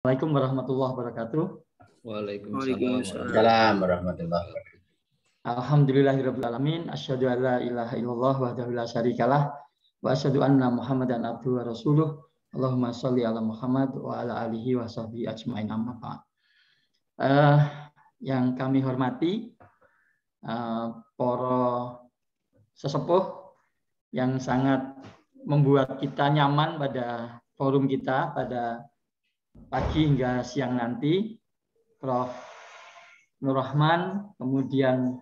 Assalamualaikum warahmatullahi wabarakatuh. Waalaikumsalam warahmatullahi wabarakatuh. Alhamdulillahirabbil alamin, asyhadu an la ilaha illallah wahdahu la syarikalah wa asyhadu anna Muhammadan abduhu wa rasuluh. Allahumma shalli ala Muhammad wa ala alihi wa sahbihi ajmain, amma ba'd. Yang kami hormati para sesepuh yang sangat membuat kita nyaman pada forum kita pada pagi hingga siang nanti, Prof. Nur Rahman, kemudian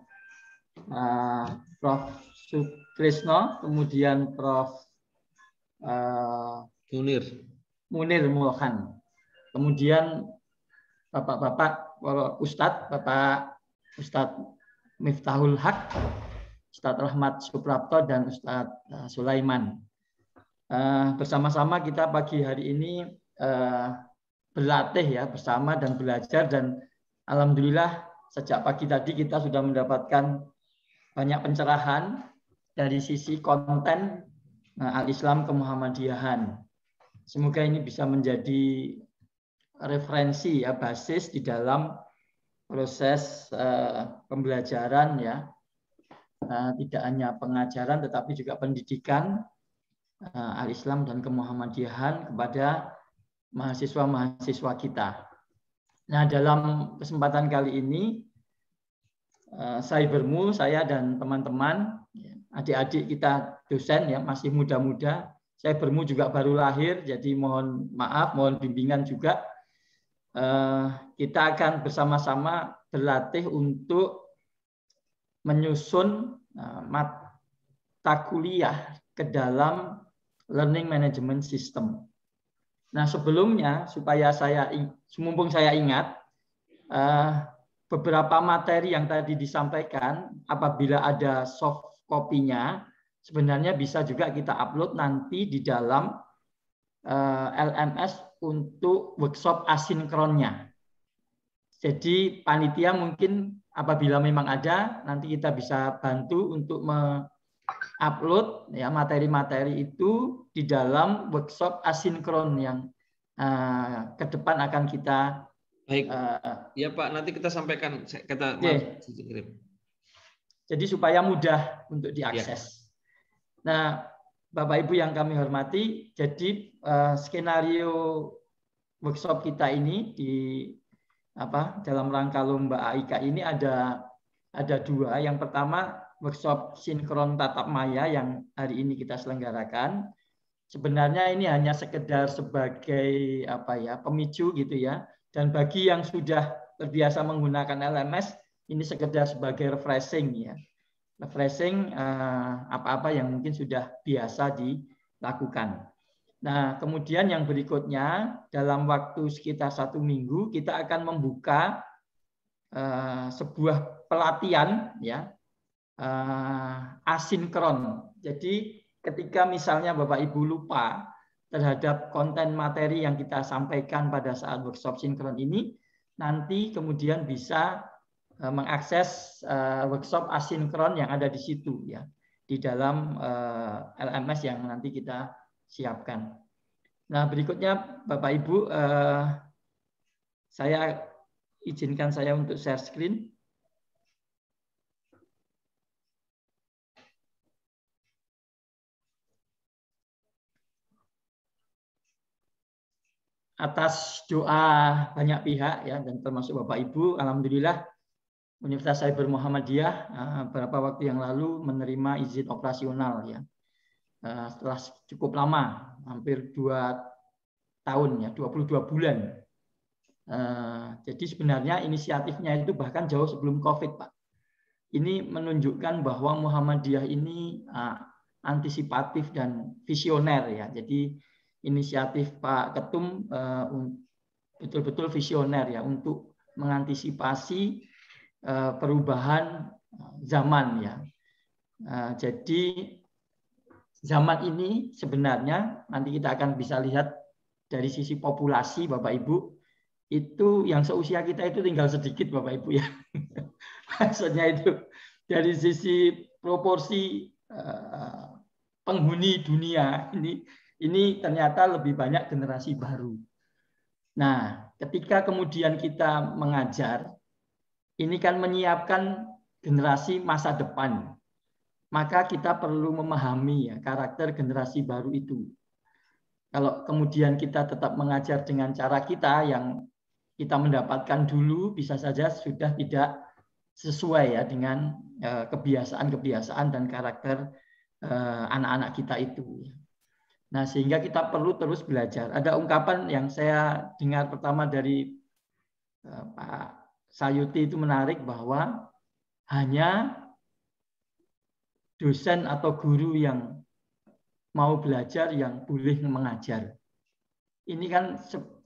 Prof. Sutrisno, kemudian Prof. Munir Mulhan, kemudian Bapak-bapak, Ustadz, Bapak Ustadz Miftahul Haq, Ustadz Rahmat Suprapto, dan Ustadz Sulaiman. Bersama-sama kita pagi hari ini berlatih ya bersama dan belajar, dan alhamdulillah sejak pagi tadi kita sudah mendapatkan banyak pencerahan dari sisi konten Al-Islam kemuhammadiyahan. Semoga ini bisa menjadi referensi ya, basis di dalam proses pembelajaran ya, tidak hanya pengajaran tetapi juga pendidikan Al-Islam dan kemuhammadiyahan kepada mahasiswa-mahasiswa kita. Nah, dalam kesempatan kali ini saya dan teman-teman, adik-adik kita dosen ya, masih muda-muda. Saya juga baru lahir, jadi mohon maaf, mohon bimbingan juga. Kita akan bersama-sama berlatih untuk menyusun mata kuliah ke dalam learning management system. Nah, sebelumnya mumpung saya ingat, beberapa materi yang tadi disampaikan, apabila ada soft copy-nya, sebenarnya bisa juga kita upload nanti di dalam LMS untuk workshop asinkronnya. Jadi panitia mungkin apabila memang ada, nanti kita bisa bantu untuk upload ya materi-materi itu di dalam workshop asinkron yang ke depan akan kita ya Pak, nanti kita sampaikan kirim. Jadi supaya mudah untuk diakses. Ya. Nah, Bapak Ibu yang kami hormati, jadi skenario workshop kita ini dalam rangka lomba AIK ini ada dua. Yang pertama workshop sinkron tatap maya yang hari ini kita selenggarakan. Sebenarnya ini hanya sekedar sebagai pemicu gitu ya. Dan bagi yang sudah terbiasa menggunakan LMS, ini sekedar sebagai refreshing ya. Refreshing apa-apa yang mungkin sudah biasa dilakukan. Nah, kemudian yang berikutnya dalam waktu sekitar 1 minggu kita akan membuka sebuah pelatihan ya. Asinkron. Jadi ketika misalnya Bapak Ibu lupa terhadap konten materi yang kita sampaikan pada saat workshop sinkron ini, nanti kemudian bisa mengakses workshop asinkron yang ada di situ ya, di dalam LMS yang nanti kita siapkan. Nah, berikutnya Bapak Ibu, izinkan saya untuk share screen. Atas doa banyak pihak ya, dan termasuk Bapak Ibu, alhamdulillah Universitas Cyber Muhammadiyah beberapa waktu yang lalu menerima izin operasional ya. Setelah cukup lama, hampir 2 tahun ya, 22 bulan. Jadi sebenarnya inisiatifnya itu bahkan jauh sebelum Covid, Pak. Ini menunjukkan bahwa Muhammadiyah ini antisipatif dan visioner ya. Jadi inisiatif Pak Ketum betul-betul visioner ya untuk mengantisipasi perubahan zaman ya. Jadi zaman ini sebenarnya nanti kita akan bisa lihat dari sisi populasi Bapak Ibu, itu yang seusia kita itu tinggal sedikit Bapak Ibu ya. Maksudnya itu dari sisi proporsi penghuni dunia ini ternyata lebih banyak generasi baru. Nah, ketika kemudian kita mengajar, ini kan menyiapkan generasi masa depan. Maka kita perlu memahami ya karakter generasi baru itu. Kalau kemudian kita tetap mengajar dengan cara kita yang kita mendapatkan dulu, bisa saja sudah tidak sesuai ya dengan kebiasaan-kebiasaan dan karakter anak-anak kita itu. Nah, sehingga kita perlu terus belajar. Ada ungkapan yang saya dengar pertama dari Pak Sayuti itu menarik, bahwa hanya dosen atau guru yang mau belajar yang boleh mengajar. Ini kan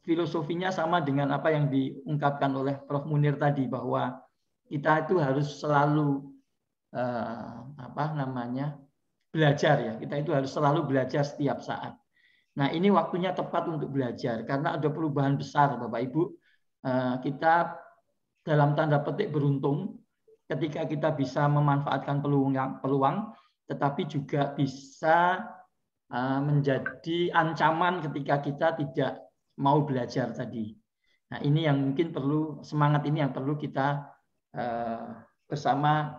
filosofinya sama dengan apa yang diungkapkan oleh Prof. Munir tadi, bahwa kita itu harus selalu belajar ya. Kita itu harus selalu belajar setiap saat. Nah, ini waktunya tepat untuk belajar karena ada perubahan besar, Bapak Ibu. Kita dalam tanda petik beruntung ketika kita bisa memanfaatkan peluang, tetapi juga bisa menjadi ancaman ketika kita tidak mau belajar tadi. Nah, ini yang mungkin perlu, semangat ini yang perlu kita bersama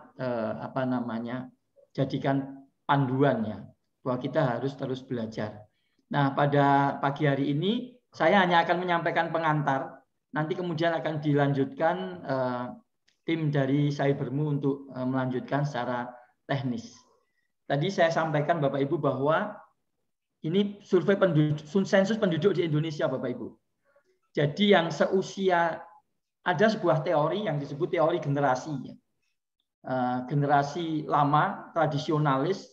jadikan panduan ya, bahwa kita harus terus belajar. Nah, pada pagi hari ini saya hanya akan menyampaikan pengantar, nanti kemudian akan dilanjutkan tim dari Cybermu untuk melanjutkan secara teknis. Tadi saya sampaikan Bapak Ibu bahwa ini survei sensus penduduk di Indonesia, Bapak Ibu. Jadi yang seusia, ada sebuah teori yang disebut teori generasi. Generasi lama, tradisionalis,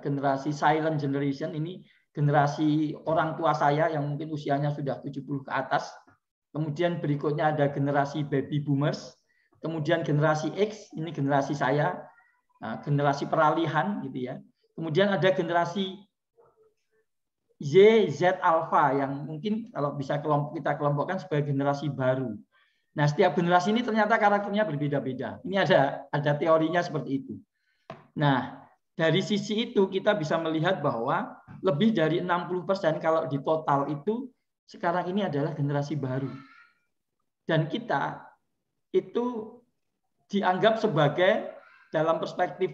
generasi silent generation, ini generasi orang tua saya yang mungkin usianya sudah 70 ke atas. Kemudian berikutnya ada generasi baby boomers. Kemudian generasi X, ini generasi saya, generasi peralihan gitu ya. Kemudian ada generasi Z alpha yang mungkin kalau bisa kita kelompokkan sebagai generasi baru. Nah, setiap generasi ini ternyata karakternya berbeda-beda. Ini ada teorinya seperti itu. Nah, dari sisi itu kita bisa melihat bahwa lebih dari 60% kalau di total itu sekarang ini adalah generasi baru. Dan kita itu dianggap sebagai, dalam perspektif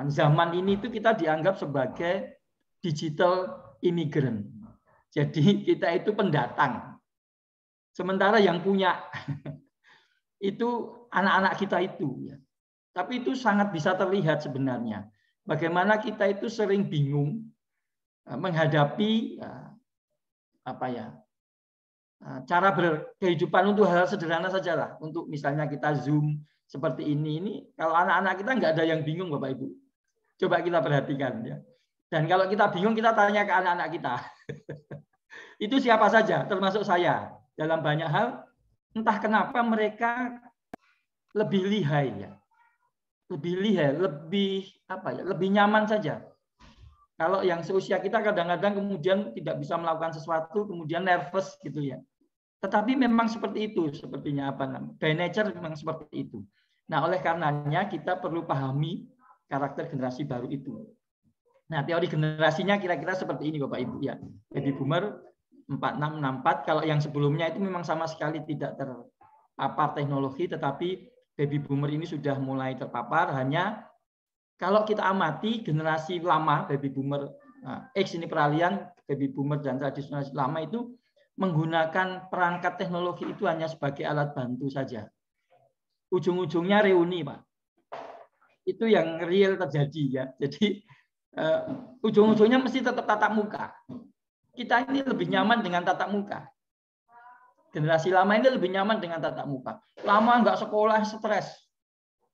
zaman ini itu kita dianggap sebagai digital immigrant. Jadi kita itu pendatang. Sementara yang punya itu anak-anak kita itu ya. Tapi itu sangat bisa terlihat sebenarnya. Bagaimana kita itu sering bingung menghadapi cara berkehidupan untuk hal sederhana saja lah. Untuk misalnya kita Zoom seperti ini kalau anak-anak kita nggak ada yang bingung, Bapak Ibu. Coba kita perhatikan ya. Dan kalau kita bingung, kita tanya ke anak-anak kita. Itu siapa saja, termasuk saya. Dalam banyak hal, entah kenapa mereka lebih lihai ya. Lebih nyaman saja. Kalau yang seusia kita kadang-kadang kemudian tidak bisa melakukan sesuatu, kemudian nervous gitu ya. Tetapi memang seperti itu, sepertinya by nature memang seperti itu. Nah, oleh karenanya kita perlu pahami karakter generasi baru itu. Nah, teori generasinya kira-kira seperti ini Bapak Ibu ya. Baby boomer 4664, kalau yang sebelumnya itu memang sama sekali tidak terpapar teknologi, tetapi baby boomer ini sudah mulai terpapar. Hanya kalau kita amati generasi lama, baby boomer X ini peralihan, baby boomer dan tradisionalis lama itu menggunakan perangkat teknologi itu hanya sebagai alat bantu saja. Ujung-ujungnya reuni, Pak. Itu yang real terjadi ya. Jadi ujung-ujungnya mesti tetap tatap muka. Kita ini lebih nyaman dengan tatap muka. Generasi lama ini lebih nyaman dengan tatap muka. Lama nggak sekolah, stres.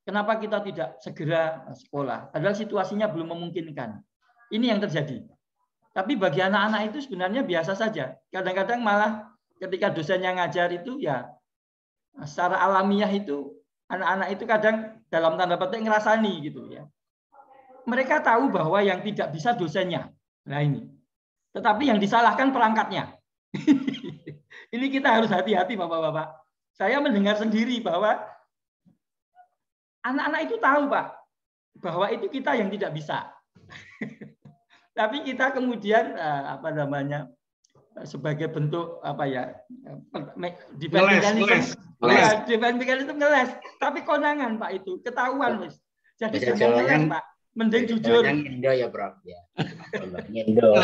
Kenapa kita tidak segera sekolah? Padahal situasinya belum memungkinkan. Ini yang terjadi. Tapi bagi anak-anak itu sebenarnya biasa saja. Kadang-kadang malah ketika dosennya ngajar itu ya secara alamiah itu anak-anak itu kadang dalam tanda petik ngerasani gitu ya. Mereka tahu bahwa yang tidak bisa dosennya. Nah ini. Tetapi yang disalahkan perangkatnya. Ini kita harus hati-hati Bapak-bapak. Saya mendengar sendiri bahwa anak-anak itu tahu Pak, bahwa itu kita yang tidak bisa. Tapi kita kemudian sebagai bentuk apa ya, defense mechanism ngeles, tapi konangan Pak, itu ketahuan Mas. Jadi jangan ngeles Pak, mending jujur. Indo ya Bro ya. Indo.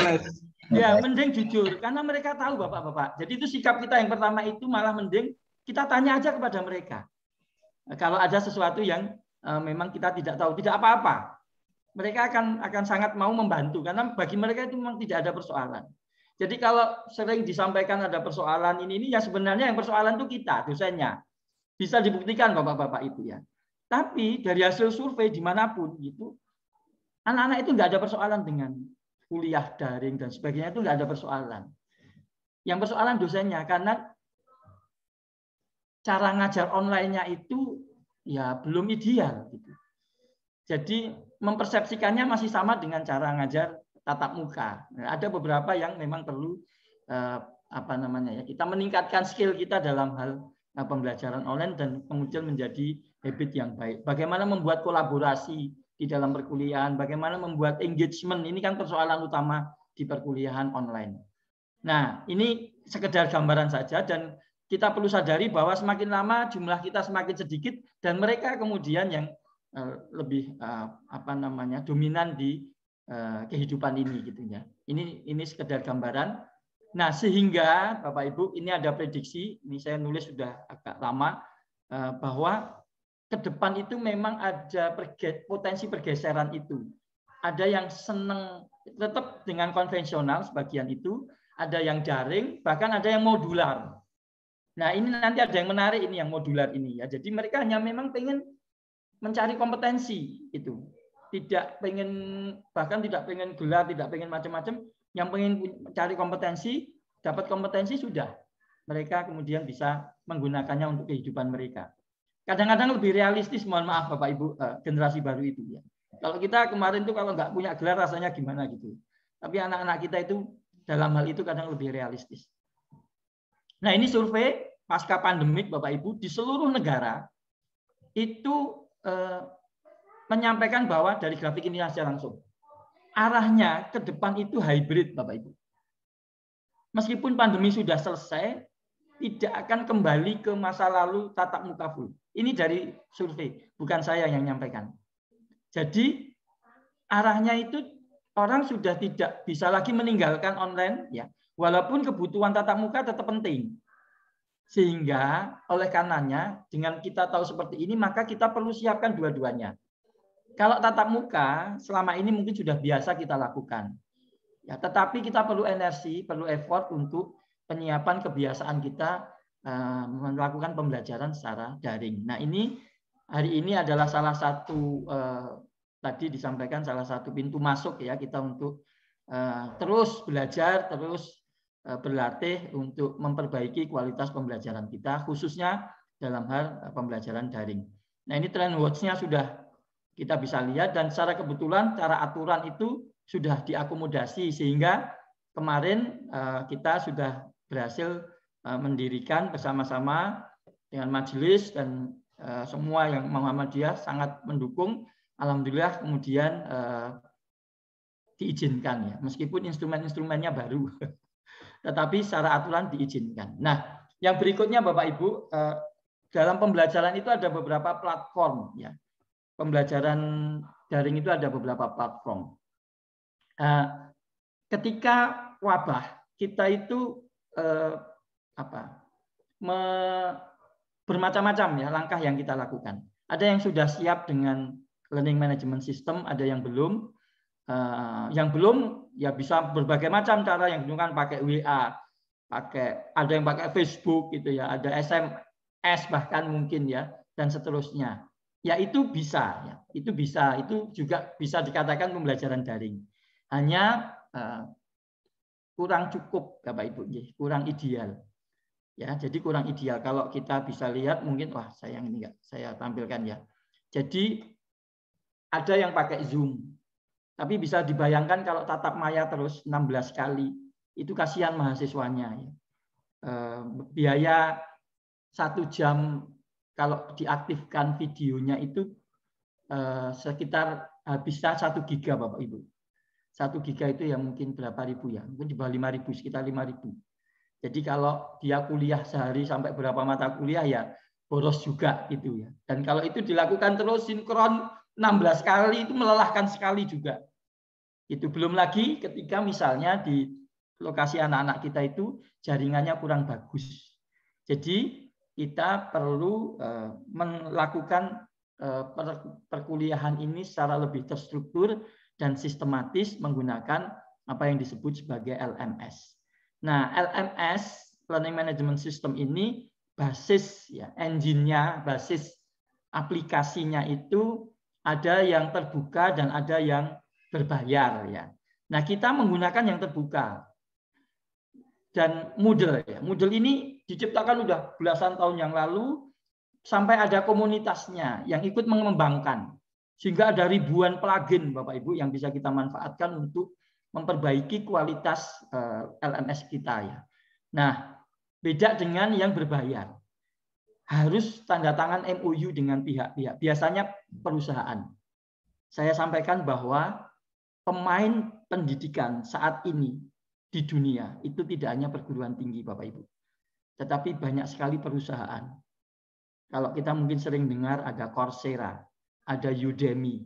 Ya mending jujur, karena mereka tahu Bapak-bapak. Jadi itu sikap kita yang pertama itu malah mending kita tanya aja kepada mereka. Kalau ada sesuatu yang memang kita tidak tahu, tidak apa-apa. Mereka akan sangat mau membantu karena bagi mereka itu memang tidak ada persoalan. Jadi kalau sering disampaikan ada persoalan ini ya sebenarnya yang persoalan itu kita, dosennya. Bisa dibuktikan Bapak-bapak itu ya. Tapi dari hasil survei dimanapun gitu, anak-anak itu nggak ada persoalan dengan kuliah daring dan sebagainya, itu nggak ada persoalan. Yang persoalan dosennya karena cara ngajar online-nya itu ya belum ideal gitu. Jadi mempersepsikannya masih sama dengan cara ngajar tatap muka. Nah, ada beberapa yang memang perlu kita meningkatkan skill kita dalam hal pembelajaran online dan kemudian menjadi habit yang baik. Bagaimana membuat kolaborasi di dalam perkuliahan, bagaimana membuat engagement, ini kan persoalan utama di perkuliahan online. Nah, ini sekedar gambaran saja dan kita perlu sadari bahwa semakin lama jumlah kita semakin sedikit dan mereka kemudian yang lebih dominan di kehidupan ini gitu ya. Ini sekedar gambaran. Nah, sehingga Bapak Ibu ini ada prediksi, ini saya nulis sudah agak lama bahwa ke depan itu memang ada potensi pergeseran itu. Ada yang senang tetap dengan konvensional sebagian itu, ada yang daring, bahkan ada yang modular. Nah, ini nanti ada yang menarik ini yang modular ini ya. Jadi mereka hanya memang pengen mencari kompetensi itu. Tidak pengen, bahkan tidak pengen gelar, tidak pengen macam-macam, yang pengen cari kompetensi, dapat kompetensi sudah. Mereka kemudian bisa menggunakannya untuk kehidupan mereka. Kadang-kadang lebih realistis, mohon maaf Bapak Ibu, generasi baru itu ya. Kalau kita kemarin tuh kalau nggak punya gelar rasanya gimana gitu. Tapi anak-anak kita itu dalam hal itu kadang lebih realistis. Nah, ini survei pasca pandemik Bapak Ibu di seluruh negara itu menyampaikan bahwa dari grafik ini saja langsung arahnya ke depan itu hybrid Bapak Ibu. Meskipun pandemi sudah selesai, tidak akan kembali ke masa lalu tatap muka full. Ini dari survei, bukan saya yang menyampaikan. Jadi arahnya itu orang sudah tidak bisa lagi meninggalkan online ya, walaupun kebutuhan tatap muka tetap penting. Sehingga oleh karenanya dengan kita tahu seperti ini maka kita perlu siapkan dua-duanya. Kalau tatap muka selama ini mungkin sudah biasa kita lakukan. Ya, tetapi kita perlu energi, perlu effort untuk penyiapan kebiasaan kita melakukan pembelajaran secara daring. Nah, ini hari ini adalah salah satu tadi disampaikan salah satu pintu masuk ya kita untuk terus belajar, terus berlatih untuk memperbaiki kualitas pembelajaran kita, khususnya dalam hal pembelajaran daring. Nah, ini trend watch-nya sudah kita bisa lihat dan secara kebetulan cara aturan itu sudah diakomodasi sehingga kemarin kita sudah berhasil mendirikan bersama-sama dengan majelis dan semua yang Muhammadiyah sangat mendukung. Alhamdulillah kemudian diizinkan ya, meskipun instrumen-instrumennya baru, tetapi secara aturan diizinkan. Nah, yang berikutnya Bapak Ibu, dalam pembelajaran itu ada beberapa platform ya. Pembelajaran daring itu ada beberapa platform. Ketika wabah kita itu bermacam-macam ya langkah yang kita lakukan. Ada yang sudah siap dengan learning management system, ada yang belum. Yang belum ya bisa berbagai macam cara, yang belum kan pakai WA, ada yang pakai Facebook gitu ya, ada SMS bahkan mungkin ya dan seterusnya. Ya itu bisa ya, itu juga bisa dikatakan pembelajaran daring. Hanya kurang cukup Bapak Ibu, kurang ideal. Ya, jadi kurang ideal. Kalau kita bisa lihat mungkin sayang ini enggak saya tampilkan ya. Jadi ada yang pakai Zoom. Tapi bisa dibayangkan kalau tatap maya terus 16 kali, itu kasihan mahasiswanya. Ya. Biaya 1 jam kalau diaktifkan videonya itu sekitar bisa 1 giga Bapak Ibu. 1 giga itu ya mungkin berapa ribu ya, mungkin di bawah 5.000, sekitar 5.000. Jadi kalau dia kuliah sehari sampai berapa mata kuliah ya boros juga gitu ya. Dan kalau itu dilakukan terus sinkron 16 kali itu melelahkan sekali juga. Itu belum lagi ketika misalnya di lokasi anak-anak kita itu jaringannya kurang bagus. Jadi kita perlu melakukan perkuliahan ini secara lebih terstruktur dan sistematis menggunakan apa yang disebut sebagai LMS. Nah, LMS, Learning Management System ini basis ya, engine-nya, basis aplikasinya itu ada yang terbuka dan ada yang berbayar ya. Nah, kita menggunakan yang terbuka. Dan Moodle ya. Moodle ini diciptakan udah belasan tahun yang lalu sampai ada komunitasnya yang ikut mengembangkan. Sehingga ada ribuan plugin Bapak Ibu yang bisa kita manfaatkan untuk memperbaiki kualitas LMS kita ya. Nah, beda dengan yang berbayar. Harus tanda tangan MOU dengan pihak-pihak. Biasanya perusahaan. Saya sampaikan bahwa pemain pendidikan saat ini di dunia itu tidak hanya perguruan tinggi Bapak Ibu. Tetapi banyak sekali perusahaan. Kalau kita mungkin sering dengar ada Coursera, ada Udemy,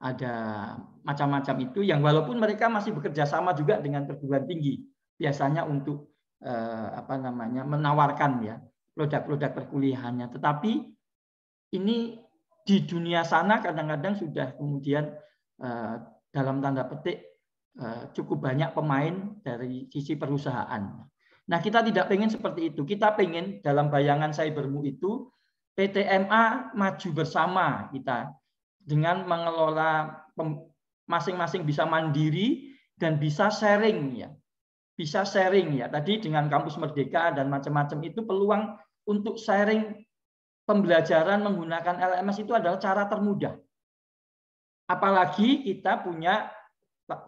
ada macam-macam itu yang walaupun mereka masih bekerja sama juga dengan perguruan tinggi, biasanya untuk menawarkan ya produk-produk perkuliahannya. Tetapi ini di dunia sana kadang-kadang sudah kemudian dalam tanda petik cukup banyak pemain dari sisi perusahaan. Nah, kita tidak pengen seperti itu. Kita pengen dalam bayangan Cybermu itu PTMA maju bersama kita dengan mengelola masing-masing bisa mandiri dan bisa sharing ya. Bisa sharing ya. Tadi dengan Kampus Merdeka dan macam-macam itu peluang untuk sharing pembelajaran menggunakan LMS itu adalah cara termudah. Apalagi kita punya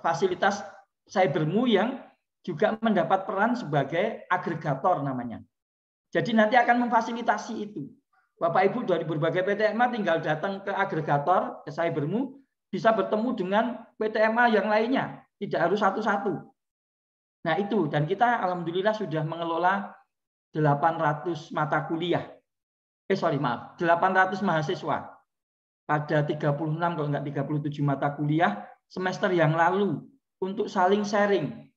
fasilitas Cybermu yang juga mendapat peran sebagai agregator namanya. Jadi nanti akan memfasilitasi itu. Bapak Ibu dari berbagai PTMA tinggal datang ke agregator, ke Cybermu, bisa bertemu dengan PTMA yang lainnya. Tidak harus satu-satu. Nah itu, dan kita alhamdulillah sudah mengelola 800 mata kuliah. 800 mahasiswa. Pada 36 kalau enggak 37 mata kuliah semester yang lalu untuk saling sharing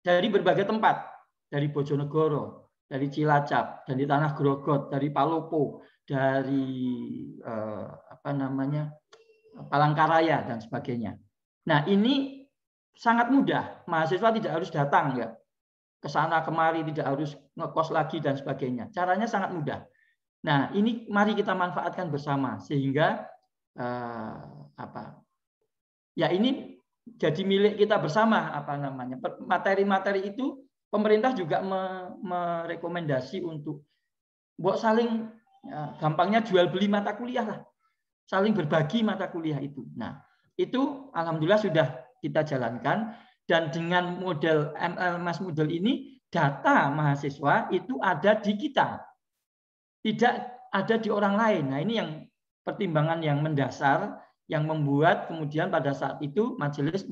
dari berbagai tempat, dari Bojonegoro, dari Cilacap, dari Tanah Grogot, dari Palopo, dari Palangkaraya dan sebagainya. Nah, ini sangat mudah. Mahasiswa tidak harus datang ya ke sana kemari, tidak harus ngekos lagi dan sebagainya. Caranya sangat mudah. Nah, ini mari kita manfaatkan bersama sehingga ya ini jadi milik kita bersama materi-materi itu pemerintah juga merekomendasi untuk buat saling gampangnya jual beli mata kuliah lah, saling berbagi mata kuliah itu. Nah, itu alhamdulillah sudah kita jalankan dan dengan model LMS model ini data mahasiswa itu ada di kita. Tidak ada di orang lain. Nah, ini yang pertimbangan yang mendasar yang membuat kemudian pada saat itu majelis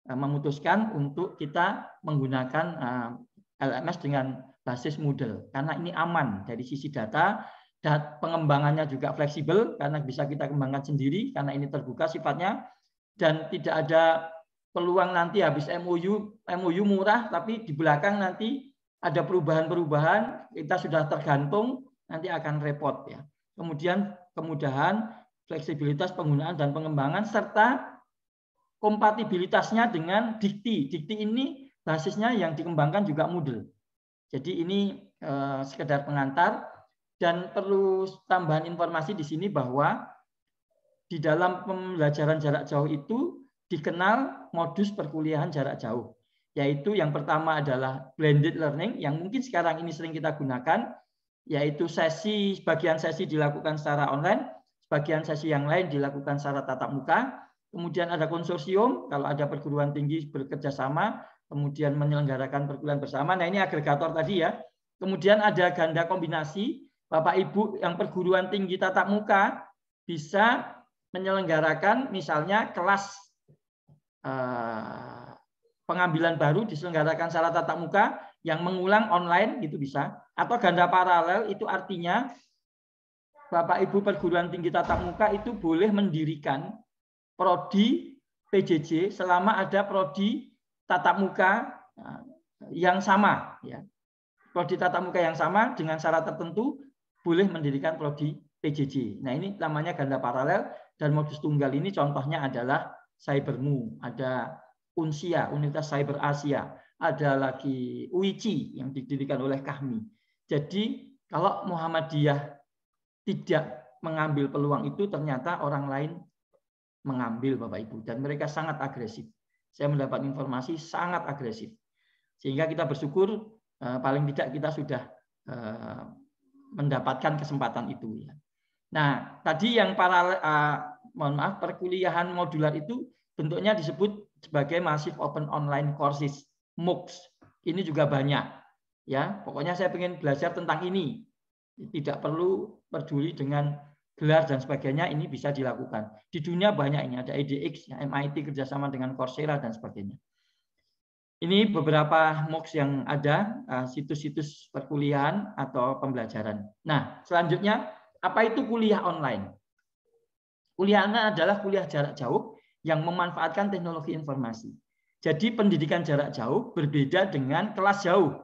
memutuskan untuk kita menggunakan LMS dengan basis Moodle karena ini aman dari sisi data dan pengembangannya juga fleksibel karena bisa kita kembangkan sendiri karena ini terbuka sifatnya dan tidak ada peluang nanti habis MOU murah tapi di belakang nanti ada perubahan-perubahan kita sudah tergantung nanti akan repot ya. Kemudian kemudahan, fleksibilitas penggunaan dan pengembangan serta kompatibilitasnya dengan Dikti. Dikti ini basisnya yang dikembangkan juga Moodle. Jadi ini sekedar pengantar dan perlu tambahan informasi di sini bahwa di dalam pembelajaran jarak jauh itu dikenal modus perkuliahan jarak jauh. Yaitu yang pertama adalah blended learning yang mungkin sekarang ini sering kita gunakan yaitu sebagian sesi dilakukan secara online, sebagian sesi yang lain dilakukan secara tatap muka. Kemudian ada konsorsium, kalau ada perguruan tinggi bekerja sama, kemudian menyelenggarakan perkuliahan bersama. Nah ini agregator tadi ya. Kemudian ada ganda kombinasi, Bapak Ibu yang perguruan tinggi tatap muka bisa menyelenggarakan misalnya kelas pengambilan baru diselenggarakan secara tatap muka yang mengulang online itu bisa, atau ganda paralel itu artinya Bapak Ibu perguruan tinggi tatap muka itu boleh mendirikan prodi PJJ selama ada prodi tatap muka yang sama, ya. Prodi tatap muka yang sama dengan syarat tertentu boleh mendirikan prodi PJJ. Nah, ini namanya ganda paralel, dan modus tunggal ini contohnya adalah Cybermu, ada Unsia, Universitas Cyber Asia, ada lagi UICI yang didirikan oleh Kahmi. Jadi kalau Muhammadiyah tidak mengambil peluang itu, ternyata orang lain mengambil, Bapak Ibu, dan mereka sangat agresif. Saya mendapat informasi sangat agresif, sehingga kita bersyukur paling tidak kita sudah mendapatkan kesempatan itu. Nah, tadi yang perkuliahan modular itu bentuknya disebut sebagai Massive Open Online Courses, MOOCs. Ini juga banyak, ya. Pokoknya saya ingin belajar tentang ini. Tidak perlu peduli dengan gelar dan sebagainya, ini bisa dilakukan. Di dunia banyak ini, ada edX, MIT kerjasama dengan Coursera dan sebagainya. Ini beberapa MOOCs yang ada, situs-situs perkuliahan atau pembelajaran. Nah, selanjutnya, apa itu kuliah online? Kuliah online adalah kuliah jarak jauh yang memanfaatkan teknologi informasi. Jadi pendidikan jarak jauh berbeda dengan kelas jauh.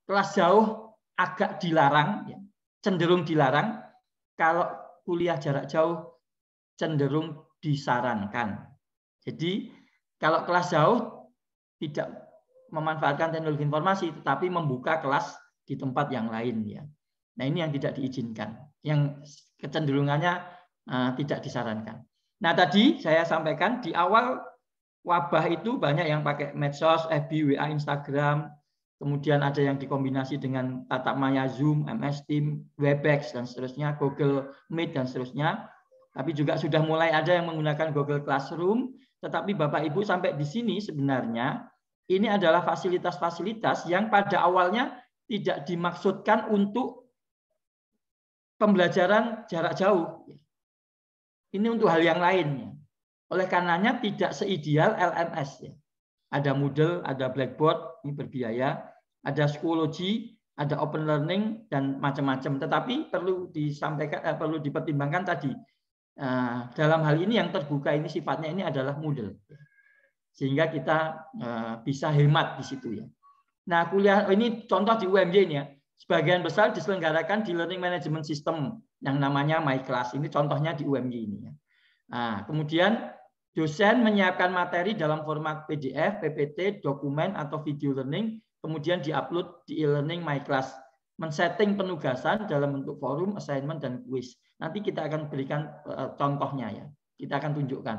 Kelas jauh agak dilarang, ya, cenderung dilarang. Kalau kuliah jarak jauh cenderung disarankan. Jadi kalau kelas jauh tidak memanfaatkan teknologi informasi, tetapi membuka kelas di tempat yang lain, ya. Nah, ini yang tidak diizinkan, yang kecenderungannya tidak disarankan. Nah, tadi saya sampaikan di awal wabah itu banyak yang pakai medsos, FB, WA, Instagram. Kemudian ada yang dikombinasi dengan tatap maya Zoom, MS Team, Webex, dan seterusnya, Google Meet, dan seterusnya. Tapi juga sudah mulai ada yang menggunakan Google Classroom. Tetapi Bapak Ibu sampai di sini sebenarnya ini adalah fasilitas-fasilitas yang pada awalnya tidak dimaksudkan untuk pembelajaran jarak jauh. Ini untuk hal yang lain. Oleh karenanya tidak seideal LMS. Ada Moodle, ada Blackboard, ini berbiaya, ada Schoology, ada Open Learning, dan macam-macam. Tetapi perlu disampaikan, perlu dipertimbangkan tadi. Dalam hal ini yang terbuka ini sifatnya ini adalah Moodle, sehingga kita bisa hemat di situ, ya. Nah, kuliah ini contoh di UMY ini, ya. Sebagian besar diselenggarakan di Learning Management System yang namanya MyClass. Ini contohnya di UMY ini, ya. Nah, kemudian dosen menyiapkan materi dalam format PDF, PPT, dokumen, atau video learning, kemudian diupload di e-learning MyClass. Men-setting penugasan dalam bentuk forum, assignment, dan quiz. Nanti kita akan berikan contohnya, ya. Kita akan tunjukkan.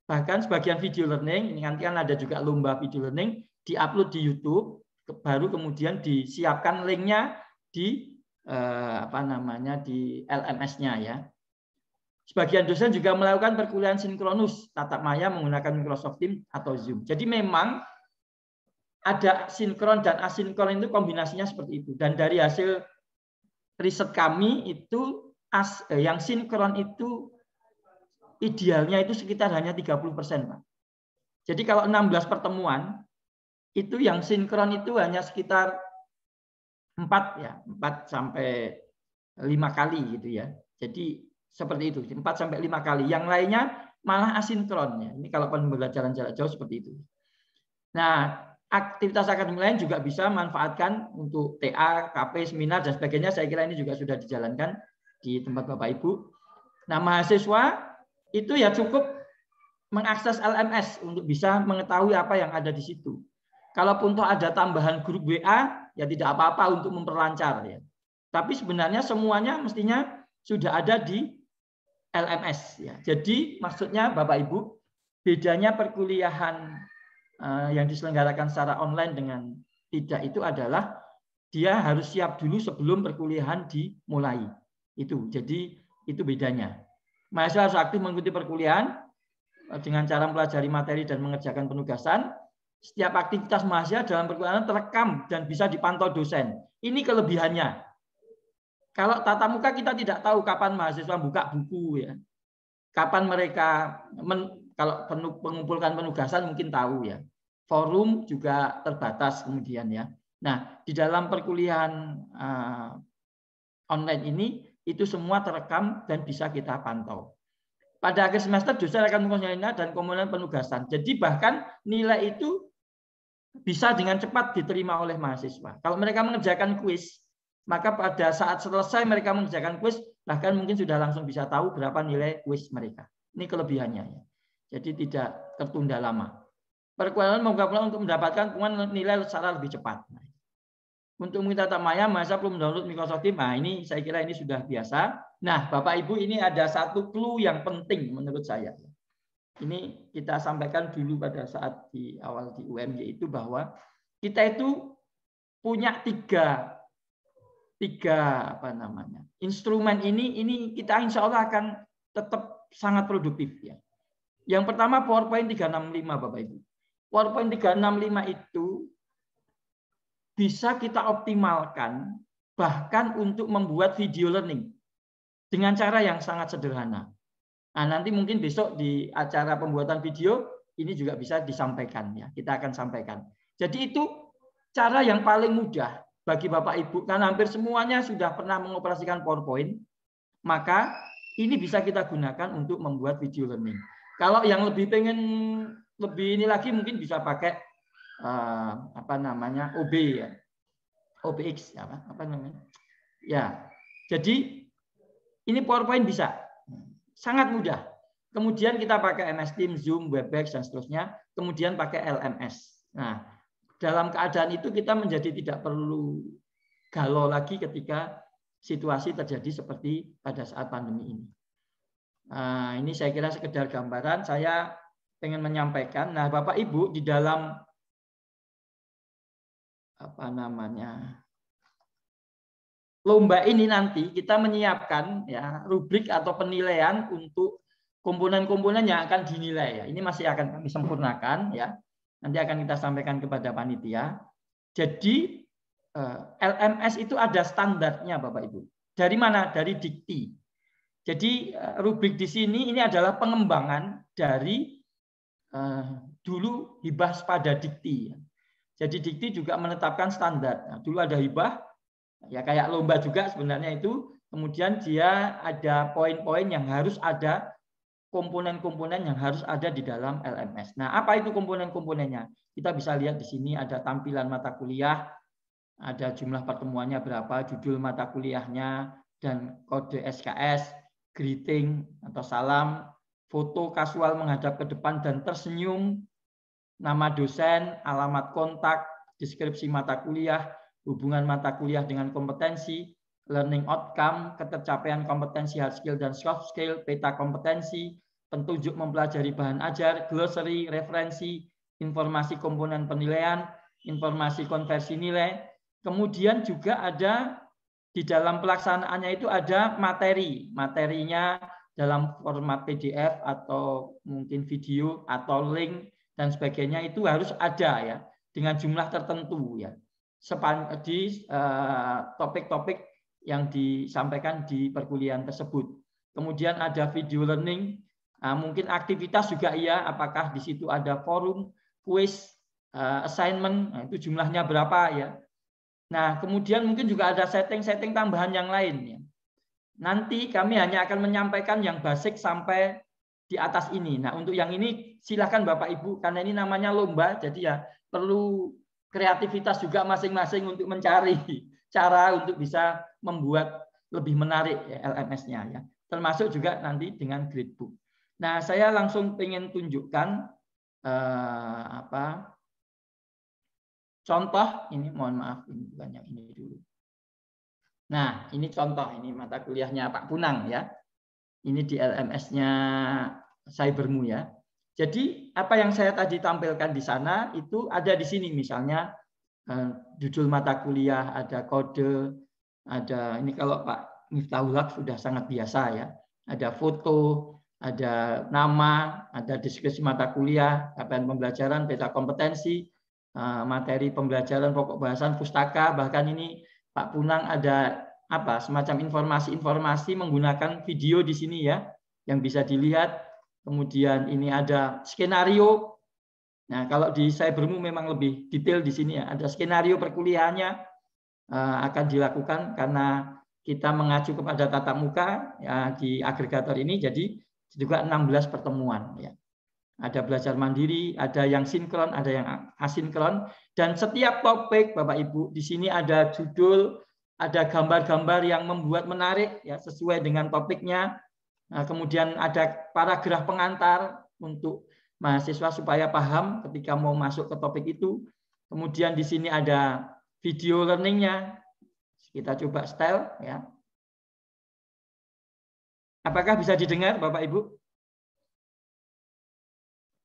Bahkan sebagian video learning, ini nanti kan ada juga lomba video learning, diupload di YouTube, baru kemudian disiapkan linknya di di LMS-nya, ya. Sebagian dosen juga melakukan perkuliahan sinkronus tatap maya menggunakan Microsoft Teams atau Zoom. Jadi memang ada sinkron dan asinkron itu kombinasinya seperti itu. Dan dari hasil riset kami itu yang sinkron itu idealnya itu sekitar hanya 30%, Pak. Jadi kalau 16 pertemuan itu yang sinkron itu hanya sekitar 4 sampai 5 kali gitu, ya. Jadi seperti itu, 4 sampai 5 kali. Yang lainnya malah asinkron, ya. Ini kalau pembelajaran jarak jauh seperti itu. Nah, aktivitas akademik lain juga bisa manfaatkan untuk TA, KP, seminar, dan sebagainya. Saya kira ini juga sudah dijalankan di tempat Bapak Ibu. Nah, mahasiswa itu ya cukup mengakses LMS untuk bisa mengetahui apa yang ada di situ. Kalaupun toh ada tambahan grup WA, ya tidak apa-apa untuk memperlancar, ya. Tapi sebenarnya semuanya mestinya sudah ada di LMS, ya. Jadi maksudnya Bapak Ibu, bedanya perkuliahan yang diselenggarakan secara online dengan tidak itu adalah dia harus siap dulu sebelum perkuliahan dimulai. Itu. Jadi itu bedanya. Mahasiswa harus aktif mengikuti perkuliahan dengan cara mempelajari materi dan mengerjakan penugasan. Setiap aktivitas mahasiswa dalam perkuliahan terekam dan bisa dipantau dosen. Ini kelebihannya. Kalau tatap muka kita tidak tahu kapan mahasiswa buka buku, ya. Kapan mereka kalau mengumpulkan penugasan mungkin tahu, ya. forum juga terbatas kemudian ya. Nah, di dalam perkuliahan online ini itu semua terekam dan bisa kita pantau. Pada akhir semester dosen akan mengusulkan dan komponen penugasan. Jadi bahkan nilai itu bisa dengan cepat diterima oleh mahasiswa. Kalau mereka mengerjakan kuis, maka pada saat selesai mereka mengerjakan kuis, bahkan mungkin sudah langsung bisa tahu berapa nilai kuis mereka. Ini kelebihannya ya. Jadi tidak tertunda lama. Perkuliahan menggabungkan untuk mendapatkan nilai secara lebih cepat. Untuk menginstal Maya, mahasiswa perlu mendownload Microsoft Teams. Nah, ini saya kira ini sudah biasa. Nah, Bapak Ibu, ini ada satu clue yang penting menurut saya. Ini kita sampaikan dulu pada saat di awal di UM, yaitu bahwa kita itu punya tiga instrumen ini kita insya Allah akan tetap sangat produktif ya. Yang pertama PowerPoint 365 Bapak Ibu. PowerPoint 365 itu bisa kita optimalkan bahkan untuk membuat video learning dengan cara yang sangat sederhana. Nah, nanti mungkin besok di acara pembuatan video ini juga bisa disampaikan ya. Kita akan sampaikan. Jadi itu cara yang paling mudah bagi Bapak Ibu karena hampir semuanya sudah pernah mengoperasikan PowerPoint, maka ini bisa kita gunakan untuk membuat video learning. Kalau yang lebih pengen lebih ini lagi mungkin bisa pakai OB ya. OBX apa namanya? Ya. Jadi ini PowerPoint bisa. Sangat mudah. Kemudian kita pakai MS Teams, Zoom, Webex dan seterusnya, kemudian pakai LMS. Nah, dalam keadaan itu kita menjadi tidak perlu galau lagi ketika situasi terjadi seperti pada saat pandemi ini. Nah, ini saya kira sekedar gambaran, saya ingin menyampaikan. Nah, Bapak Ibu di dalam lomba ini nanti kita menyiapkan ya rubrik atau penilaian untuk komponen-komponen yang akan dinilai ya. Ini masih akan kami sempurnakan ya. Nanti akan kita sampaikan kepada panitia. Jadi LMS itu ada standarnya Bapak Ibu. Dari mana? Dari Dikti. Jadi rubrik di sini ini adalah pengembangan dari dulu hibah pada Dikti. Jadi Dikti juga menetapkan standar. Nah, dulu ada hibah, ya kayak lomba juga sebenarnya itu. Kemudian dia ada poin-poin yang harus ada, komponen-komponen yang harus ada di dalam LMS. Nah, apa itu komponen-komponennya? Kita bisa lihat di sini ada tampilan mata kuliah, ada jumlah pertemuannya berapa, judul mata kuliahnya, dan kode SKS, greeting atau salam, foto kasual menghadap ke depan dan tersenyum, nama dosen, alamat kontak, deskripsi mata kuliah, hubungan mata kuliah dengan kompetensi, learning outcome, ketercapaian kompetensi hard skill dan soft skill, peta kompetensi, petunjuk mempelajari bahan ajar, glossary, referensi, informasi komponen penilaian, informasi konversi nilai. Kemudian juga ada di dalam pelaksanaannya itu ada materi. Materinya dalam format PDF atau mungkin video atau link dan sebagainya itu harus ada ya dengan jumlah tertentu ya di topik-topik yang disampaikan di perkuliahan tersebut. Kemudian ada video learning, mungkin aktivitas juga iya, apakah di situ ada forum, quiz, assignment, nah, itu jumlahnya berapa ya. Nah, kemudian mungkin juga ada setting-setting tambahan yang lain ya. Nanti kami hanya akan menyampaikan yang basic sampai di atas ini. Nah, untuk yang ini silakan Bapak Ibu karena ini namanya lomba, jadi ya perlu kreativitas juga masing-masing untuk mencari cara untuk bisa membuat lebih menarik ya, LMS-nya ya. Termasuk juga nanti dengan gradebook. Nah, saya langsung ingin tunjukkan contoh ini, mohon maaf ini bukan yang ini dulu. Nah, ini contoh, ini mata kuliahnya Pak Punang ya. Ini di LMS-nya Cybermu ya. Jadi apa yang saya tadi tampilkan di sana itu ada di sini misalnya judul mata kuliah, ada kode, ada ini kalau Pak Miftahul Haq sudah sangat biasa ya. Ada foto, ada nama, ada deskripsi mata kuliah, capaian pembelajaran, peta kompetensi, materi pembelajaran, pokok bahasan, pustaka, bahkan ini Pak Punang ada semacam informasi-informasi menggunakan video di sini ya yang bisa dilihat. Kemudian ini ada skenario Nah, kalau di Cybermu memang lebih detail di sini ya. Ada skenario perkuliahannya akan dilakukan karena kita mengacu kepada tatap muka ya, di agregator ini, jadi juga 16 pertemuan ya. Ada belajar mandiri, ada yang sinkron, ada yang asinkron, dan setiap topik Bapak Ibu di sini ada judul, ada gambar-gambar yang membuat menarik ya sesuai dengan topiknya. Nah, kemudian ada paragraf pengantar untuk mahasiswa supaya paham ketika mau masuk ke topik itu. Kemudian di sini ada video learning-nya. Kita coba style ya. Apakah bisa didengar Bapak Ibu?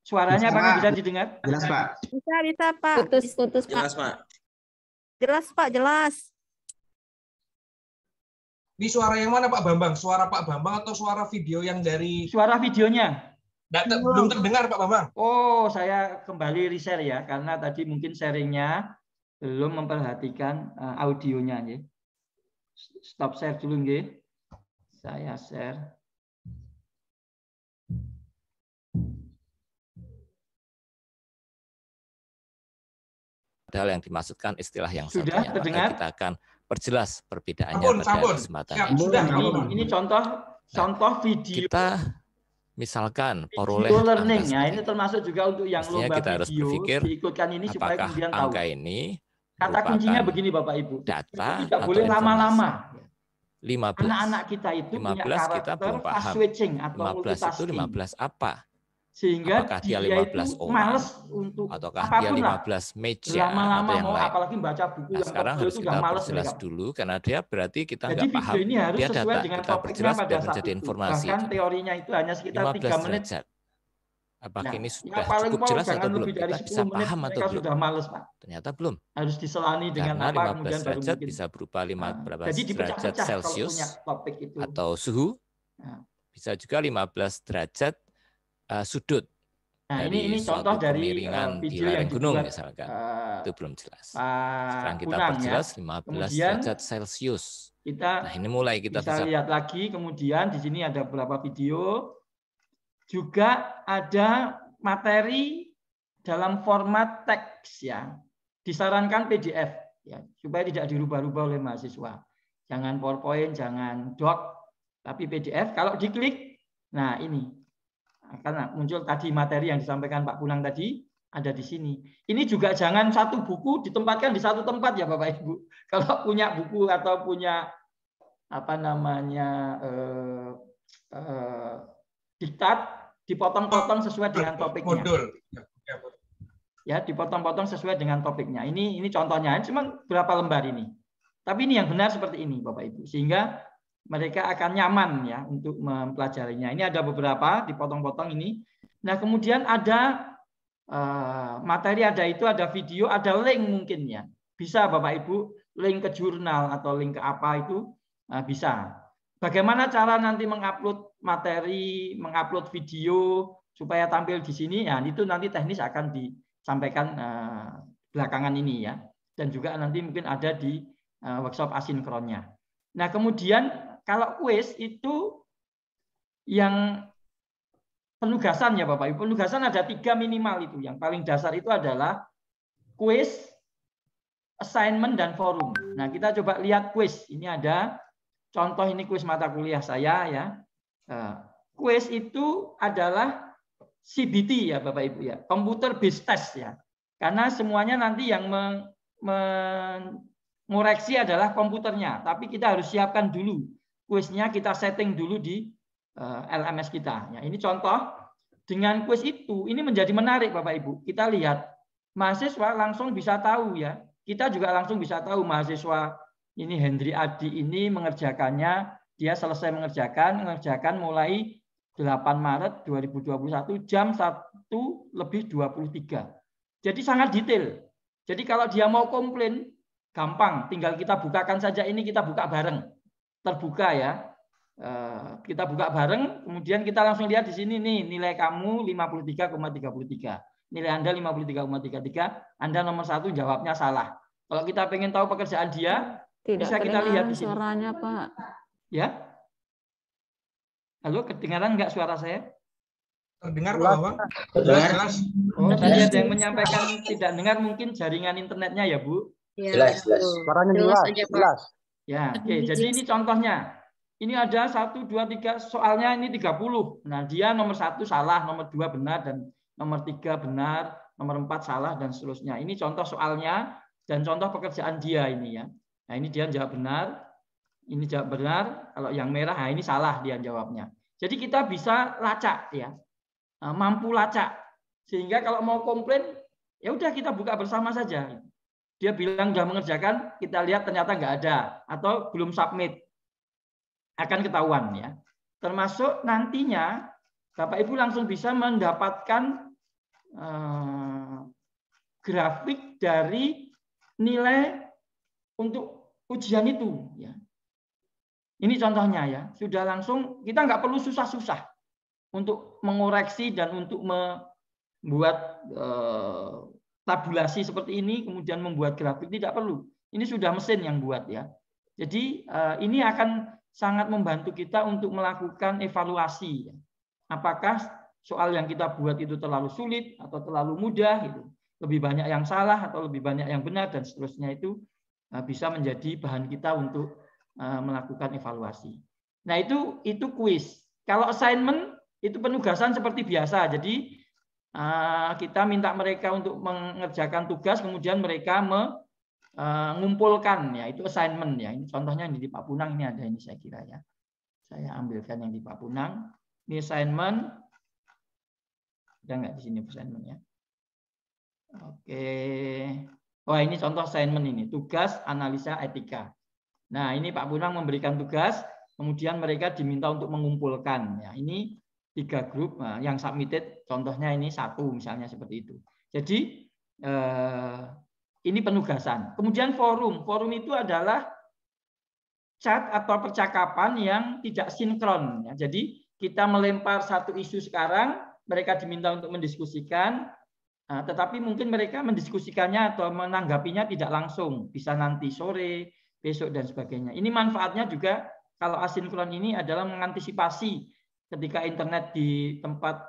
Suaranya Bisa, apakah Pak. bisa didengar? Jelas, Pak. Bisa, Pak. Putus, Pak. Jelas, Pak. Jelas, Pak, jelas. Ini suara yang mana Pak Bambang? Suara Pak Bambang atau suara video yang dari... Suara videonya. Belum terdengar Pak Bambang. Oh, saya kembali reshare ya, karena tadi mungkin sharingnya belum memperhatikan audionya. Ya. Stop share dulu, nggih. Saya share. Padahal yang dimaksudkan istilah yang Sudah satunya. terdengar? Maka kita akan perjelas perbedaannya Sampun. pada kesempatan Siap, ini. sudah. Ini contoh video. Kita misalkan peroleh Video learning angka ya, ini seperti termasuk juga untuk yang Mestinya lomba kita harus video berpikir, diikutkan ini supaya apakah kemudian tahu. angka ini Kata kuncinya merupakan begini Bapak Ibu. data Itu tidak atau boleh informasi. lama-lama. 15. Anak-anak kita itu punya 15 kita karakter belum fast paham. switching atau 15 itu multitasking. 15 apa? Sehingga Apakah dia dia 15 itu orang? males untuk Ataukah dia apapun lah. 15 meja Lama-lama atau yang mau lain? apalagi baca buku Nah, yang sekarang tebal harus itu kita udah males perjelas mereka. dulu karena dia berarti kita Jadi nggak video paham. ini harus Dia sesuai data, dengan kita topiknya perjelas pada biar saat menjadi itu. informasi. Bahkan teorinya itu hanya sekitar 15 3 menit. derajat. Apakah Nah, ini ya sudah paling cukup mau jelas jangan atau belum? lebih dari Kita 10 bisa menit paham atau mereka belum? sudah males, Pak. Ternyata belum. Harus diselani dengan Karena apa 15 kemudian baru derajat mungkin. bisa berupa 5 berapa Jadi derajat dipecah-pecah kalau Celcius punya topik itu. atau suhu. Nah. Bisa juga 15 derajat sudut. Nah, dari ini contoh suatu dari kemiringan di video yang lereng gunung dibuat misalkan. Itu belum jelas. Pak Sekarang kita Kunang, perjelas ya. 15 Kemudian derajat Celcius. Kita Nah, ini mulai kita bisa lihat lagi, kemudian di sini ada beberapa video. Juga ada materi dalam format teks ya. Disarankan PDF ya, supaya tidak dirubah-rubah oleh mahasiswa. Jangan PowerPoint, jangan doc, tapi PDF. Kalau diklik, nah ini akan muncul tadi materi yang disampaikan Pak Kunang tadi ada di sini. Ini juga jangan satu buku ditempatkan di satu tempat ya Bapak Ibu. Kalau punya buku atau punya apa namanya diktat, dipotong-potong sesuai dengan topiknya. Modul. Ya, dipotong-potong sesuai dengan topiknya. Ini contohnya, cuma berapa lembar ini. Tapi ini yang benar seperti ini Bapak Ibu. Sehingga mereka akan nyaman ya untuk mempelajarinya. Ini ada beberapa dipotong-potong ini. Nah, kemudian ada materi, ada itu, ada video, ada link mungkin ya. Bisa Bapak Ibu link ke jurnal atau link ke apa itu bisa. Bagaimana cara nanti mengupload materi, mengupload video supaya tampil di sini? Ya, itu nanti teknis akan disampaikan belakangan ini ya. Dan juga nanti mungkin ada di workshop asinkronnya. Nah, kemudian kalau kuis itu yang penugasan ya Bapak Ibu. Penugasan ada 3 minimal itu. Yang paling dasar itu adalah kuis, assignment, dan forum. Nah, kita coba lihat kuis. Ini ada contoh, ini kuis mata kuliah saya ya. Kuis itu adalah CBT ya Bapak Ibu ya. Computer based test ya. Karena semuanya nanti yang mengoreksi adalah komputernya. Tapi kita harus siapkan dulu. Kuisnya kita setting dulu di LMS kita. Ya, ini contoh dengan kuis itu, ini menjadi menarik Bapak Ibu. Kita lihat mahasiswa langsung bisa tahu ya. Kita juga langsung bisa tahu mahasiswa ini Hendri Adi ini mengerjakannya, dia selesai mengerjakan mulai 8 Maret 2021 jam 1:23. Jadi sangat detail. Jadi kalau dia mau komplain gampang, tinggal kita bukakan saja ini, kita buka bareng. Terbuka ya. Kita buka bareng, kemudian kita langsung lihat di sini nih nilai kamu 53,33, nilai Anda 53,33, Anda nomor 1 jawabnya salah. Kalau kita pengen tahu pekerjaan dia, bisa kita lihat di sini. Suaranya Pak. Ya, halo, kedengaran nggak suara saya? Terdengar Pak Bambang? Jelas. Oh, tadi ada yang menyampaikan tidak dengar, mungkin jaringan internetnya ya, Bu? Jelas. Suaranya jelas, jelas. Ya, oke. Jadi ini contohnya. Ini ada 1, 2, 3, soalnya ini 30. Nah, dia nomor 1 salah, nomor 2 benar, dan nomor 3 benar, nomor 4 salah, dan seterusnya. Ini contoh soalnya dan contoh pekerjaan dia ini ya. Nah, ini dia jawab benar, ini jawab benar. Kalau yang merah, nah ini salah dia jawabnya. Jadi kita bisa lacak ya, mampu lacak. Sehingga kalau mau komplain, ya udah kita buka bersama saja. Dia bilang sudah mengerjakan, kita lihat ternyata nggak ada atau belum submit. Akan ketahuan ya. Termasuk nantinya Bapak Ibu langsung bisa mendapatkan grafik dari nilai untuk ujian itu ya. Ini contohnya ya, sudah langsung, kita nggak perlu susah-susah untuk mengoreksi dan untuk membuat tabulasi seperti ini, kemudian membuat grafik, tidak perlu. Ini sudah mesin yang buat ya. Jadi ini akan sangat membantu kita untuk melakukan evaluasi. Apakah soal yang kita buat itu terlalu sulit atau terlalu mudah, gitu. Lebih banyak yang salah atau lebih banyak yang benar, dan seterusnya itu bisa menjadi bahan kita untuk melakukan evaluasi. Nah itu kuis. Kalau assignment itu penugasan seperti biasa. Jadi kita minta mereka untuk mengerjakan tugas, kemudian mereka mengumpulkan ya, itu assignment ya. Ini contohnya di Pak Punang ini ada ini saya kira ya. Saya ambilkan yang di Pak Punang. Ini assignment. Ada nggak di sini assignment ya? Oke. Oh ini contoh assignment ini, tugas analisa etika. Nah ini Pak Punang memberikan tugas, kemudian mereka diminta untuk mengumpulkan. Ya ini 3 grup, nah, yang submitted contohnya ini 1 misalnya seperti itu. Jadi ini penugasan. Kemudian forum itu adalah chat atau percakapan yang tidak sinkron. Ya. Jadi kita melempar satu isu sekarang, mereka diminta untuk mendiskusikan, tetapi mungkin mereka mendiskusikannya atau menanggapinya tidak langsung, bisa nanti sore, besok dan sebagainya. Ini manfaatnya juga kalau asinkron ini adalah mengantisipasi ketika internet di tempat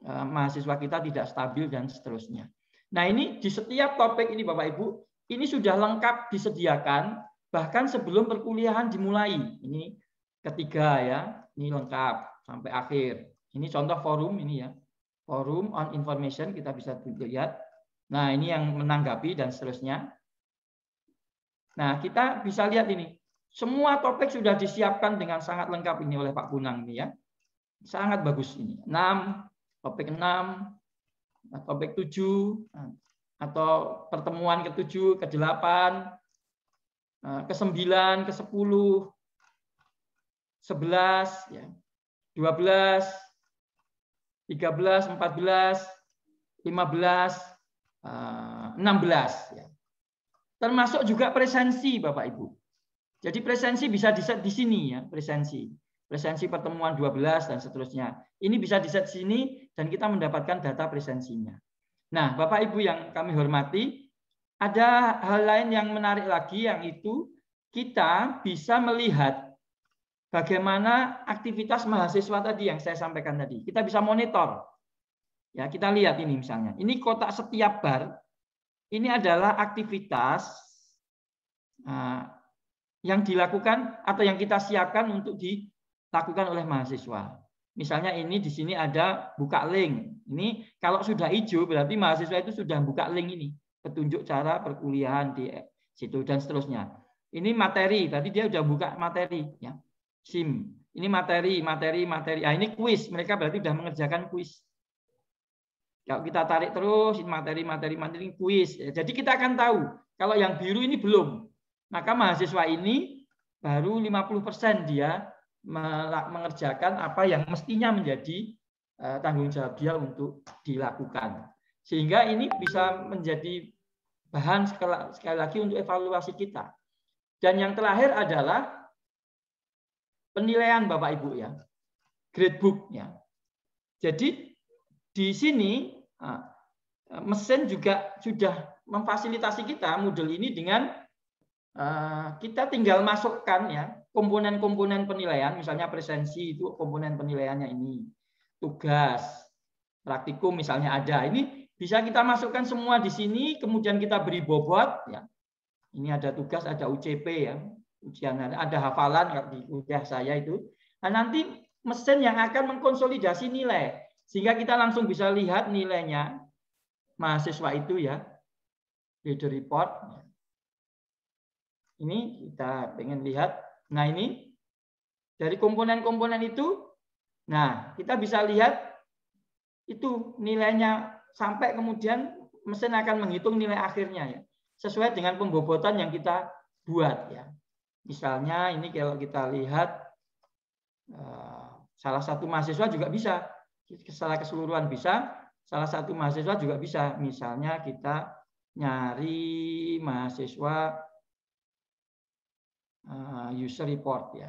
mahasiswa kita tidak stabil dan seterusnya. Nah ini di setiap topik ini Bapak Ibu, ini sudah lengkap disediakan bahkan sebelum perkuliahan dimulai. Ini ketiga ya, ini lengkap sampai akhir. Ini contoh forum ini ya, forum on information kita bisa lihat. Nah ini yang menanggapi dan seterusnya. Nah kita bisa lihat ini, semua topik sudah disiapkan dengan sangat lengkap ini oleh Pak Punang ini ya, sangat bagus ini. 6, topik 6. Topik 7 atau pertemuan ke-7, ke-8, ke-9, ke-10, 11, ya, 12, 13, 14, 15, 16. Ya. Termasuk juga presensi Bapak Ibu. Jadi presensi bisa di-set di sini ya, presensi pertemuan 12 dan seterusnya. Ini bisa di-set sini dan kita mendapatkan data presensinya. Nah, Bapak Ibu yang kami hormati, ada hal lain yang menarik lagi, yang itu kita bisa melihat bagaimana aktivitas mahasiswa tadi yang saya sampaikan tadi. Kita bisa monitor. Ya, kita lihat ini misalnya. Ini kotak setiap bar. Ini adalah aktivitas yang dilakukan atau yang kita siapkan untuk dilakukan oleh mahasiswa. Misalnya ini di sini ada buka link. Ini kalau sudah hijau berarti mahasiswa itu sudah buka link ini, petunjuk cara perkuliahan di situ dan seterusnya. Ini materi, tadi dia sudah buka materi ya. SIM. Ini materi. Ah ini kuis, mereka berarti sudah mengerjakan kuis. Kalau kita tarik terus ini materi kuis. Jadi kita akan tahu kalau yang biru ini belum. Maka mahasiswa ini baru 50% dia mengerjakan apa yang mestinya menjadi tanggung jawab dia untuk dilakukan. Sehingga ini bisa menjadi bahan sekali lagi untuk evaluasi kita. Dan yang terakhir adalah penilaian Bapak Ibu ya. Gradebook ya. Jadi di sini mesin juga sudah memfasilitasi kita Moodle ini dengan kita tinggal masukkan ya komponen-komponen penilaian, misalnya presensi itu komponen penilaiannya ini, tugas, praktikum misalnya ada. Ini bisa kita masukkan semua di sini, kemudian kita beri bobot. Ya. Ini ada tugas, ada UCP ya, ujian, ada hafalan di kuliah saya itu. Nah, nanti mesin yang akan mengkonsolidasi nilai, sehingga kita langsung bisa lihat nilainya mahasiswa itu ya, video report. Ini kita pengen lihat. Nah ini dari komponen-komponen itu, nah kita bisa lihat itu nilainya sampai kemudian mesin akan menghitung nilai akhirnya ya, sesuai dengan pembobotan yang kita buat ya. Misalnya ini kalau kita lihat salah satu mahasiswa juga bisa, secara keseluruhan bisa, salah satu mahasiswa juga bisa. Misalnya kita nyari mahasiswa user report ya.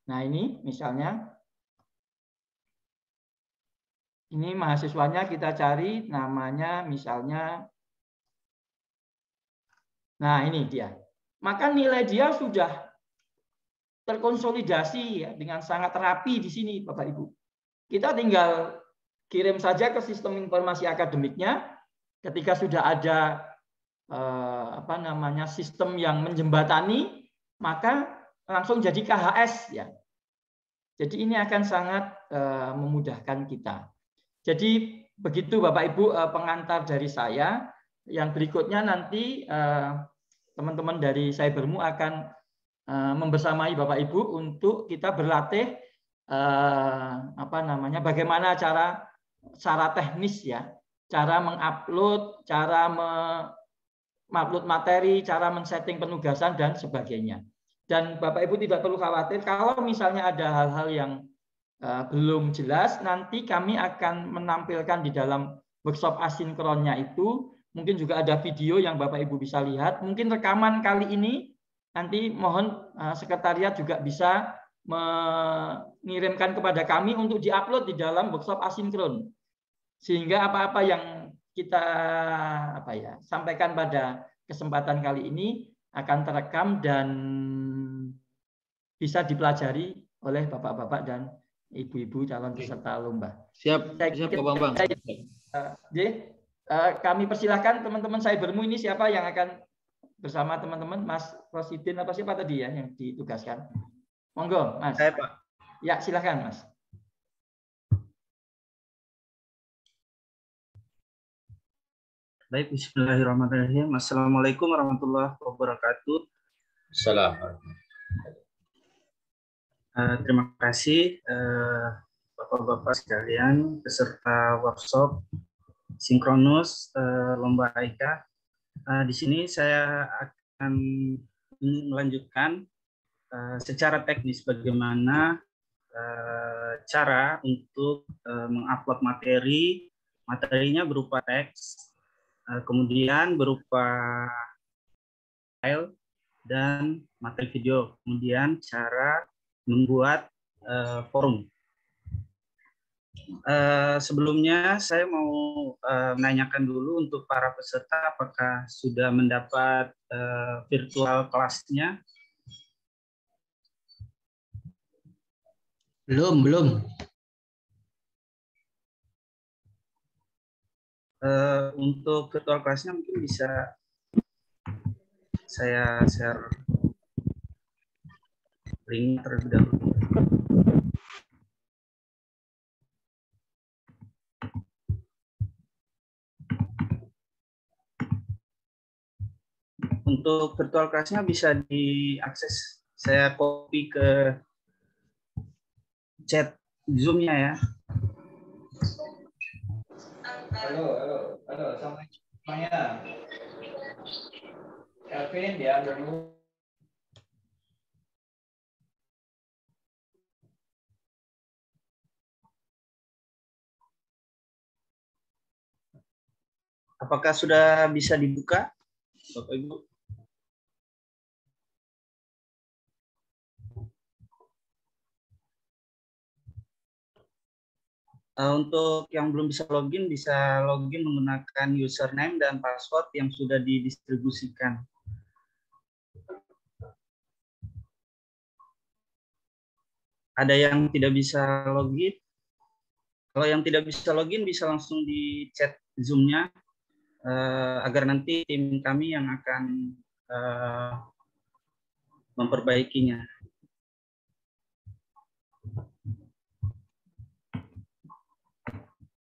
Nah ini misalnya, ini mahasiswanya kita cari namanya misalnya, nah ini dia. Maka nilai dia sudah terkonsolidasi ya, dengan sangat rapi di sini Bapak Ibu. Kita tinggal kirim saja ke sistem informasi akademiknya. Ketika sudah ada sistem yang menjembatani, maka langsung jadi KHS ya. Jadi ini akan sangat memudahkan kita. Jadi begitu Bapak Ibu pengantar dari saya. Yang berikutnya nanti teman-teman dari Cybermu akan membersamai Bapak Ibu untuk kita berlatih bagaimana cara teknis ya, cara mengupload, cara mengupload materi, cara men-setting penugasan dan sebagainya. Dan Bapak Ibu tidak perlu khawatir kalau misalnya ada hal-hal yang belum jelas, nanti kami akan menampilkan di dalam workshop asinkronnya itu, mungkin juga ada video yang Bapak Ibu bisa lihat, mungkin rekaman kali ini nanti mohon sekretariat juga bisa mengirimkan kepada kami untuk diupload di dalam workshop asinkron. Sehingga apa-apa yang kita sampaikan pada kesempatan kali ini akan terekam dan bisa dipelajari oleh bapak-bapak dan ibu-ibu calon peserta lomba. Siap, Pak Bambang. Kami persilahkan teman-teman Cybermu ini siapa yang akan bersama teman-teman, Mas Rosidin apa siapa tadi ya yang ditugaskan? Monggo, Mas. Saya, Pak. Ya, silakan, Mas. Baik, bismillahirrahmanirrahim. Assalamualaikum warahmatullahi wabarakatuh. Assalamualaikum. Terima kasih Bapak-Bapak sekalian peserta workshop sinkronus lomba AIKA. Di sini saya akan melanjutkan secara teknis bagaimana cara untuk mengupload materinya berupa teks, kemudian berupa file dan materi video, kemudian cara membuat forum. Sebelumnya saya mau menanyakan dulu untuk para peserta apakah sudah mendapat virtual kelasnya? Belum. Untuk virtual kelasnya mungkin bisa saya share link terlebih dahulu. Untuk virtual kelasnya bisa diakses. Saya copy ke chat Zoom-nya ya. Halo, assalamualaikum semuanya. Kelvin ya dulu. Apakah sudah bisa dibuka, Bapak Ibu? Untuk yang belum bisa login menggunakan username dan password yang sudah didistribusikan. Ada yang tidak bisa login? Kalau yang tidak bisa login bisa langsung di chat Zoom-nya agar nanti tim kami yang akan memperbaikinya.